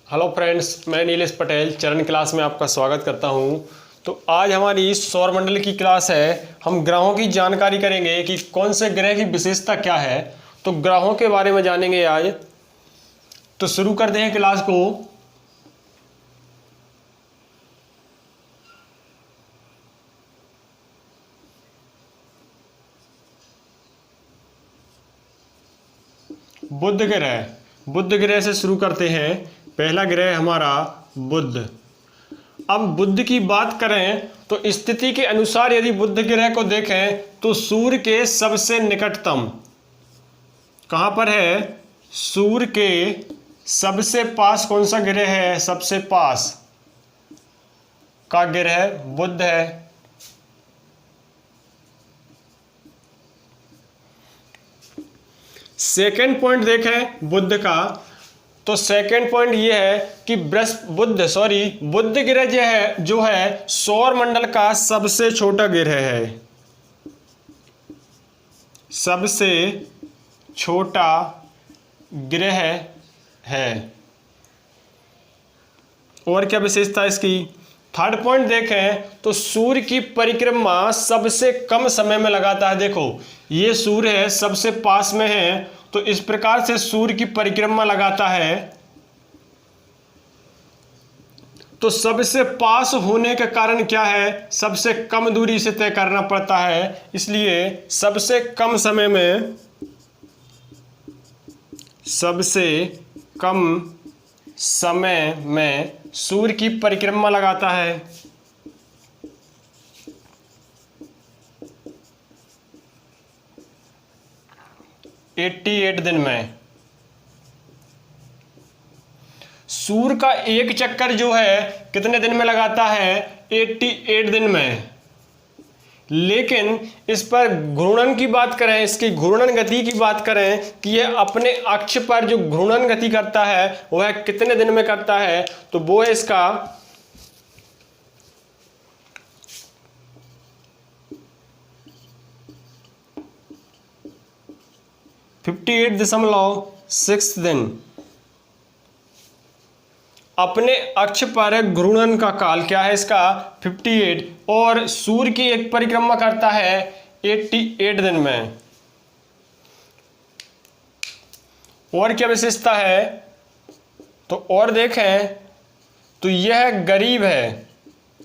Hello friends, मैं नीलेश पटेल चरण class में आपका स्वागत करता हूं। तो आज हमारी सौरमंडल की क्लास है। हम ग्रहों की जानकारी करेंगे कि कौन से ग्रह की विशेषता क्या है। तो ग्रहों के बारे में जानेंगे आज। तो शुरू करते हैं क्लास को। बुध ग्रह से शुरू करते हैं। पहला ग्रह हमारा बुध। अब बुध की बात करें तो स्थिति के अनुसार यदि बुध ग्रह को देखें तो सूर्य के सबसे निकटतम कहां पर है? सूर्य के सबसे पास कौन सा ग्रह है? सबसे पास का ग्रह बुध है। सेकंड पॉइंट देखें बुध का, तो सेकंड पॉइंट ये है कि बुध ग्रह जो है सौर मंडल का सबसे छोटा ग्रह है। सबसे छोटा ग्रह है। और क्या विशेषता है इसकी? थर्ड पॉइंट देखें तो सूर्य की परिक्रमा सबसे कम समय में लगाता है। देखो ये सूर्य है, सबसे पास में है, तो इस प्रकार से सूर्य की परिक्रमा लगाता है। तो सबसे पास होने के कारण क्या है? सबसे कम दूरी से तय करना पड़ता है, इसलिए सबसे कम समय में सूर्य की परिक्रमा लगाता है। 88 दिन में। सूर्य का एक चक्कर जो है कितने दिन में लगाता है? 88 दिन में। लेकिन इस पर घूर्णन की बात करें, इसकी घूर्णन गति की बात करें कि यह अपने अक्ष पर जो घूर्णन गति करता है वह कितने दिन में करता है, तो वो है इसका 58.6 दिन। अपने अक्ष पर घूर्णन का काल क्या है इसका? 58। और सूर्य की एक परिक्रमा करता है 88 दिन में। और क्या विशेषता है? तो और देखें तो यह गरीब है।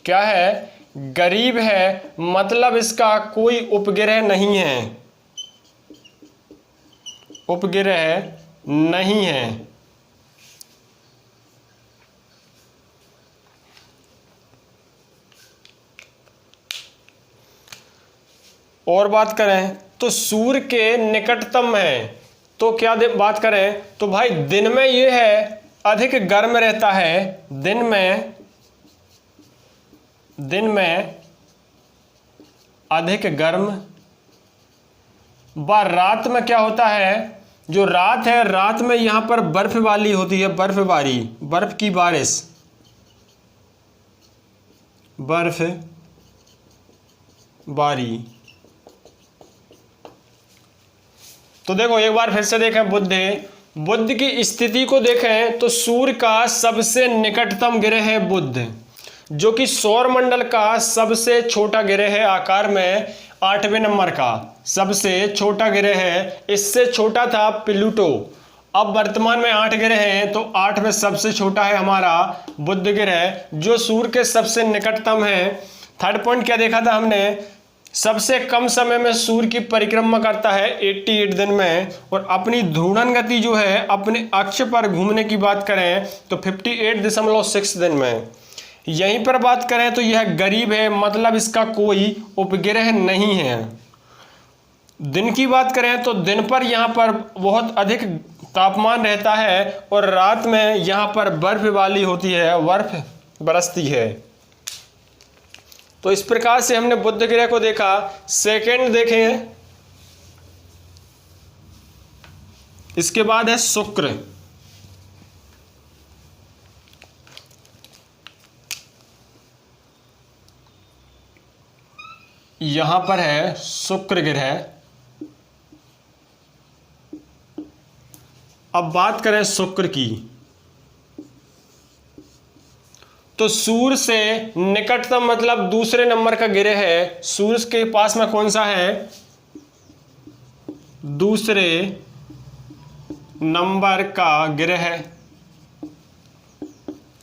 क्या है? गरीब है, मतलब इसका कोई उपग्रह नहीं है। उपग्रह नहीं है। और बात करें तो सूर्य के निकटतम है। तो क्या बात करें तो भाई दिन में ये है अधिक गर्म रहता है। दिन में अधिक गर्म। व रात में क्या होता है? जो रात है, रात में यहां पर बर्फबारी होती है। बर्फबारी, बर्फ की बारिश, बर्फबारी। तो देखो एक बार फिर से देखें बुध की स्थिति को देखें तो सूर्य का सबसे निकटतम ग्रह है बुध, जो कि सौर मंडल का सबसे छोटा ग्रह है। आकार में 8वें नंबर का सबसे छोटा ग्रह है। इससे छोटा था प्लूटो। अब वर्तमान में 8 ग्रह हैं, तो 8 में सबसे छोटा है हमारा बुध ग्रह, जो सूर्य के सबसे निकटतम है। थर्ड पॉइंट क्या देखा था हमने? सबसे कम समय में सूर्य की परिक्रमा करता है 88 दिन में। और अपनी घूर्णन गति जो है अपने अक्ष पर घूमने की बात करें तो 58.6 दिन में। यहीं पर बात करें तो यह गरीब है, मतलब इसका कोई उपग्रह नहीं है। दिन की बात करें तो दिन पर यहाँ पर बहुत अधिक तापमान रहता है और रात में यहाँ पर बर्फबारी होती है, बर्फ बरसती है। तो इस प्रकार से हमने बुध ग्रह को देखा। सेकंड देखें, इसके बाद है शुक्र। यहां पर है शुक्र ग्रह। अब बात करें शुक्र की, तो सूर्य से निकटतम मतलब दूसरे नंबर का ग्रह है, सूर्य के पास में कौन सा है, दूसरे नंबर का ग्रह है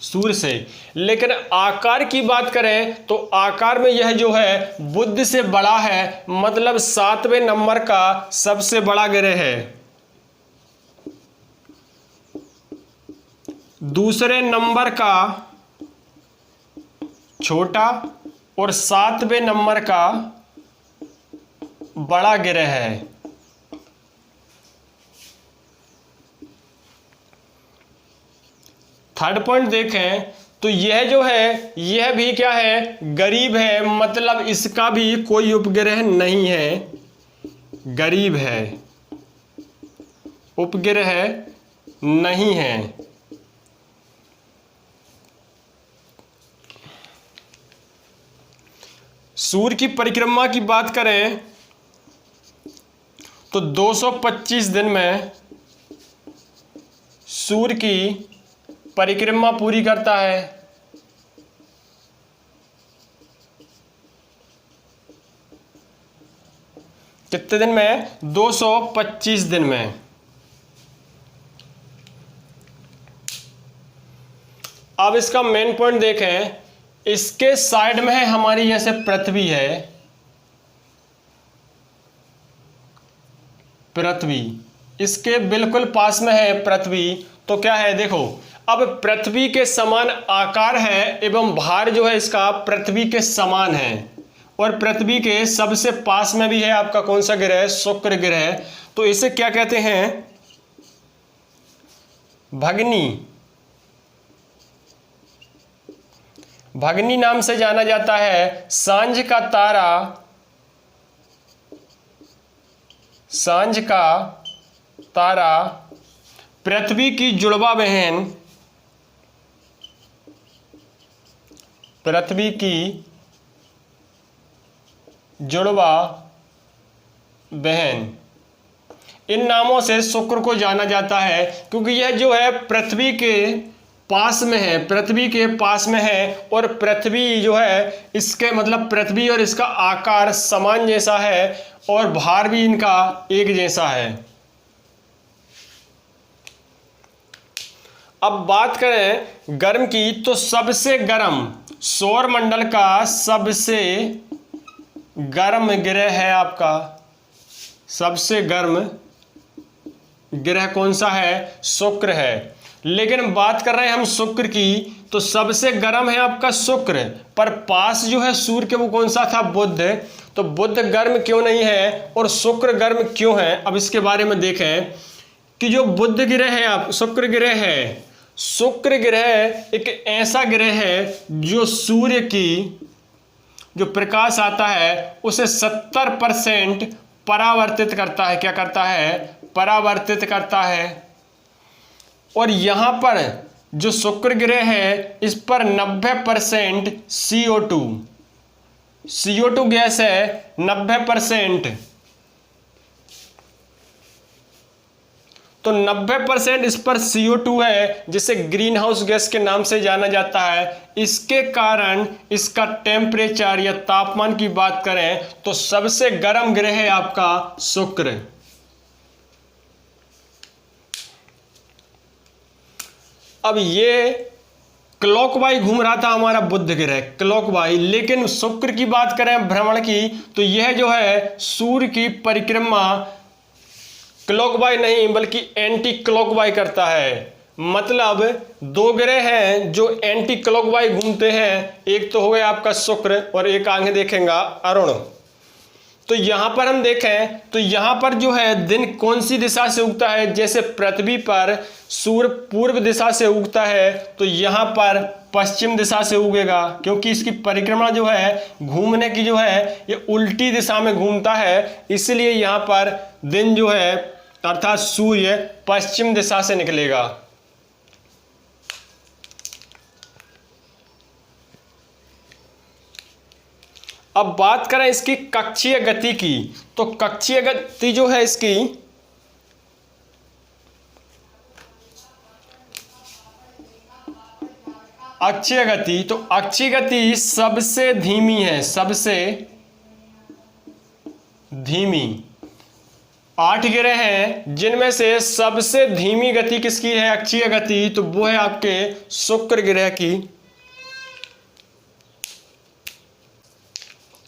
सूर्य से। लेकिन आकार की बात करें तो आकार में यह जो है बुध से बड़ा है, मतलब 7वें नंबर का सबसे बड़ा ग्रह है। दूसरे नंबर का छोटा और 7वें नंबर का बड़ा ग्रह है। थर्ड पॉइंट देखें तो यह जो है यह भी क्या है, गरीब है, मतलब इसका भी कोई उपग्रह नहीं है, गरीब है, उपग्रह नहीं है। सूर्य की परिक्रमा की बात करें तो 225 दिन में सूर्य की परिक्रमा पूरी करता है। कितने दिन में, 225 दिन में। अब इसका मेन पॉइंट देखें, इसके साइड में है हमारी जैसे पृथ्वी है, पृथ्वी इसके बिल्कुल पास में है पृथ्वी। तो क्या है देखो, अब पृथ्वी के समान आकार है एवं भार जो है इसका पृथ्वी के समान है, और पृथ्वी के सबसे पास में भी है आपका कौन सा ग्रह, शुक्र ग्रह। तो इसे क्या कहते हैं, भगनी, भगनी नाम से जाना जाता है। सांझ का तारा, सांझ का तारा पृथ्वी की जुड़वा बहन, पृथ्वी की जुड़वा बहन, इन नामों से शुक्र को जाना जाता है, क्योंकि यह जो है पृथ्वी के पास में है, पृथ्वी के पास में है, और पृथ्वी जो है इसके मतलब पृथ्वी और इसका आकार समान जैसा है, और भार भी इनका एक जैसा है। अब बात करें गर्म की, तो सबसे गर्म सौर मंडल का सबसे गर्म ग्रह है आपका, सबसे गर्म ग्रह कौन सा है, शुक्र है। लेकिन बात कर रहे हैं हम शुक्र की, तो सबसे गर्म है आपका शुक्र, पर पास जो है सूर्य के वो कौन सा था, बुध। तो बुध गर्म क्यों नहीं है और शुक्र गर्म क्यों है, अब इसके बारे में देखें कि जो बुध ग्रह है, आप शुक्र ग्रह है, शुक्र ग्रह एक ऐसा ग्रह है जो सूर्य की जो प्रकाश आता है उसे 70% परावर्तित करता है। क्या करता है, परावर्तित करता है। और यहां पर जो शुक्र ग्रह है इस पर 90% CO2 गैस है, 90%। तो 90% इस पर CO2 है, जिसे ग्रीन हाउस गैस के नाम से जाना जाता है। इसके कारण इसका टेम्परेचर या तापमान की बात करें तो सबसे गर्म ग्रह है आपका शुक्र। अब ये क्लॉकवाइज घूम रहा था हमारा बुध ग्रह, क्लॉकवाइज। लेकिन शुक्र की बात करें भ्रमण की, तो यह जो है सूर्य की परिक्रमा क्लॉकवाइज नहीं बल्कि एंटी क्लॉकवाइज करता है। मतलब दो ग्रह हैं जो एंटी क्लॉकवाइज घूमते हैं, एक तो हो गया आपका शुक्र और एक आगे देखेंगे अरुण। तो यहां पर हम देखें तो यहां पर जो है दिन कौन सी दिशा से उगता है, जैसे पृथ्वी पर सूर्य पूर्व दिशा से उगता है तो यहां पर पश्चिम दिशा से उगेगा, क्योंकि इसकी परिक्रमा जो है घूमने की जो है ये उल्टी दिशा में घूमता है। इसलिए यहां पर दिन जो है अर्थात सूर्य पश्चिम दिशा से निकलेगा। अब बात करें इसकी कक्षीय गति की, तो कक्षीय गति जो है इसकी अक्षीय गति, तो अक्षीय गति सबसे धीमी है, सबसे धीमी। 8 ग्रह हैं जिनमें से सबसे धीमी गति किसकी है, अक्षीय गति, तो वो है आपके शुक्र ग्रह की।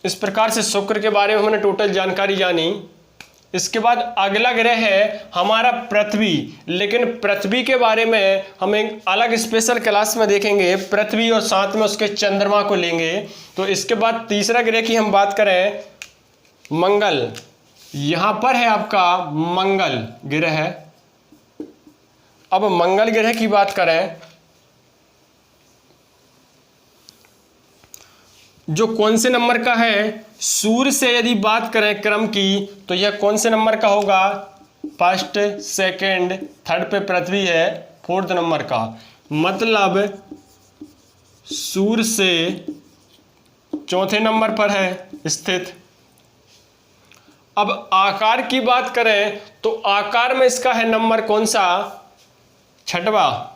इस प्रकार से शुक्र के बारे में हमने टोटल जानकारी जानी। इसके बाद अगला ग्रह है हमारा पृथ्वी, लेकिन पृथ्वी के बारे में हम एक अलग स्पेशल क्लास में देखेंगे, पृथ्वी और साथ में उसके चंद्रमा को लेंगे। तो इसके बाद तीसरा ग्रह की हम बात करें, मंगल। यहां पर है आपका मंगल ग्रह। अब मंगल ग्रह की बात करें, जो कौन से नंबर का है, सूर्य से यदि बात करें क्रम की, तो यह कौन से नंबर का होगा, फर्स्ट, सेकंड, थर्ड पे पृथ्वी है, फोर्थ नंबर का। मतलब सूर्य से चौथे नंबर पर है स्थित। अब आकार की बात करें तो आकार में इसका है नंबर कौन सा, छठवां।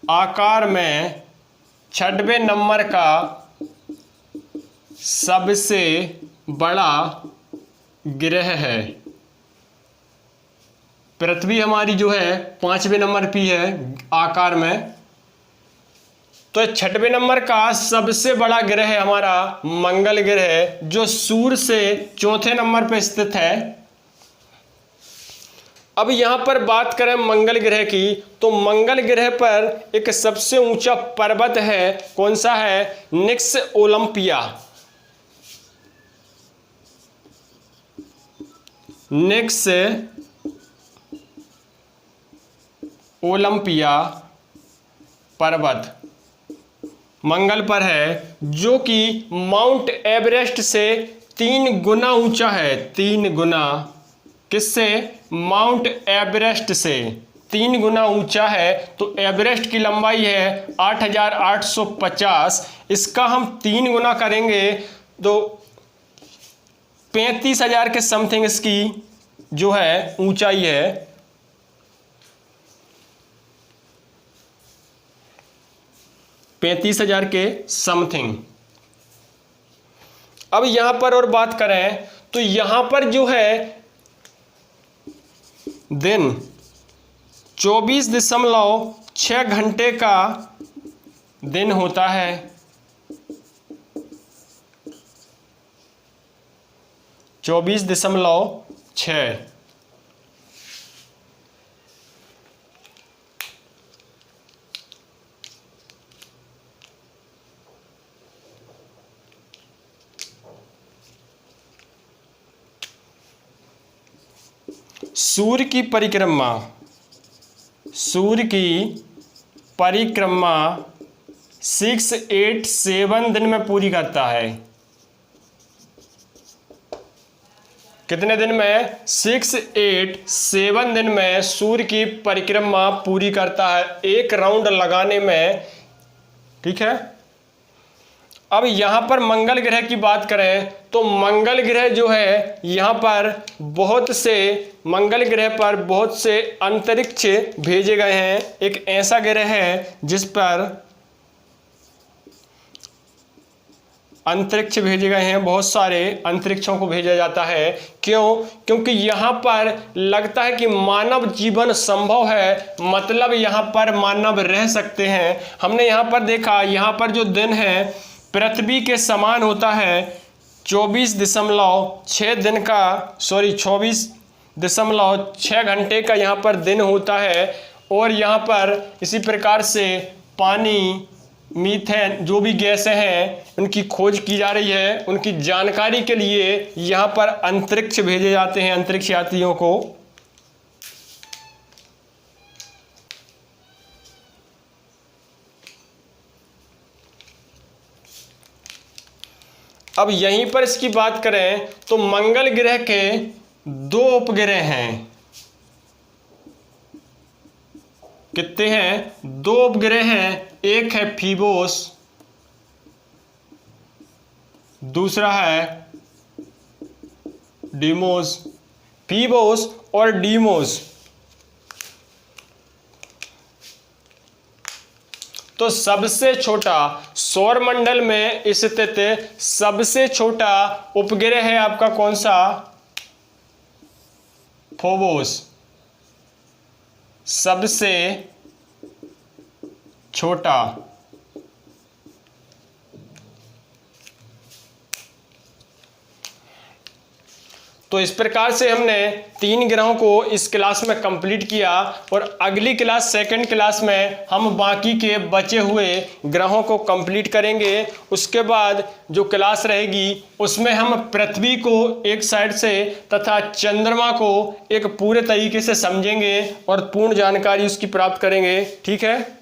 आकार में छठवें नंबर का सबसे बड़ा ग्रह है। पृथ्वी हमारी जो है 5वें नंबर पे है आकार में, तो छठवें नंबर का सबसे बड़ा ग्रह है हमारा मंगल ग्रह, जो सूर्य से चौथे नंबर पर स्थित है। अब यहां पर बात करें मंगल ग्रह की, तो मंगल ग्रह पर एक सबसे ऊंचा पर्वत है, कौन सा है, निक्स ओलंपिया। निक्स ओलंपिया पर्वत मंगल पर है, जो कि माउंट एवरेस्ट से 3 गुना ऊंचा है। 3 गुना, किससे, माउंट एवरेस्ट से 3 गुना ऊंचा है। तो एवरेस्ट की लंबाई है 8,850, इसका हम 3 गुना करेंगे तो 35,000 के समथिंग इसकी जो है ऊंचाई है। $35,000 के समथिंग। अब यहां पर और बात करें तो यहां पर जो है दिन 24.6 घंटे का दिन होता है। 24.6। सूर्य की परिक्रमा, सूर्य की परिक्रमा 687 दिन में पूरी करता है। कितने दिन में, 687 दिन में सूर्य की परिक्रमा पूरी करता है, एक राउंड लगाने में। ठीक है। अब यहां पर मंगल ग्रह की बात करें तो मंगल ग्रह जो है यहां पर मंगल ग्रह पर बहुत से अंतरिक्ष भेजे गए हैं। एक ऐसा ग्रह है जिस पर अंतरिक्ष भेजे गए हैं, बहुत सारे अंतरिक्षों को भेजा जाता है। क्यों? क्योंकि यहाँ पर लगता है कि मानव जीवन संभव है, मतलब यहाँ पर मानव रह सकते हैं। हमने यहाँ पर देखा, यहाँ पर जो दिन है पृथ्वी के समान होता है। 24.6 घंटे का यहाँ पर दिन होता है। और यहाँ पर इसी प्रकार से पानी, मीथेन, जो भी गैसें हैं उनकी खोज की जा रही है। उनकी जानकारी के लिए यहाँ पर अंतरिक्ष भेजे जाते हैं, अंतरिक्ष यात्रियों को। अब यहीं पर इसकी बात करें तो मंगल ग्रह के 2 उपग्रह हैं। कितने हैं? 2 उपग्रह हैं। एक है फीबोस, दूसरा है डीमोस। फीबोस और डीमोस तो सबसे छोटा सौर मंडल में स्थित सबसे छोटा उपग्रह है आपका कौन सा? फोबोस। सबसे छोटा। तो इस प्रकार से हमने 3 ग्रहों को इस क्लास में कंप्लीट किया और अगली क्लास सेकंड क्लास में हम बाकी के बचे हुए ग्रहों को कंप्लीट करेंगे। उसके बाद जो क्लास रहेगी उसमें हम पृथ्वी को एक साइड से तथा चंद्रमा को एक पूरे तरीके से समझेंगे और पूर्ण जानकारी उसकी प्राप्त करेंगे। ठीक है।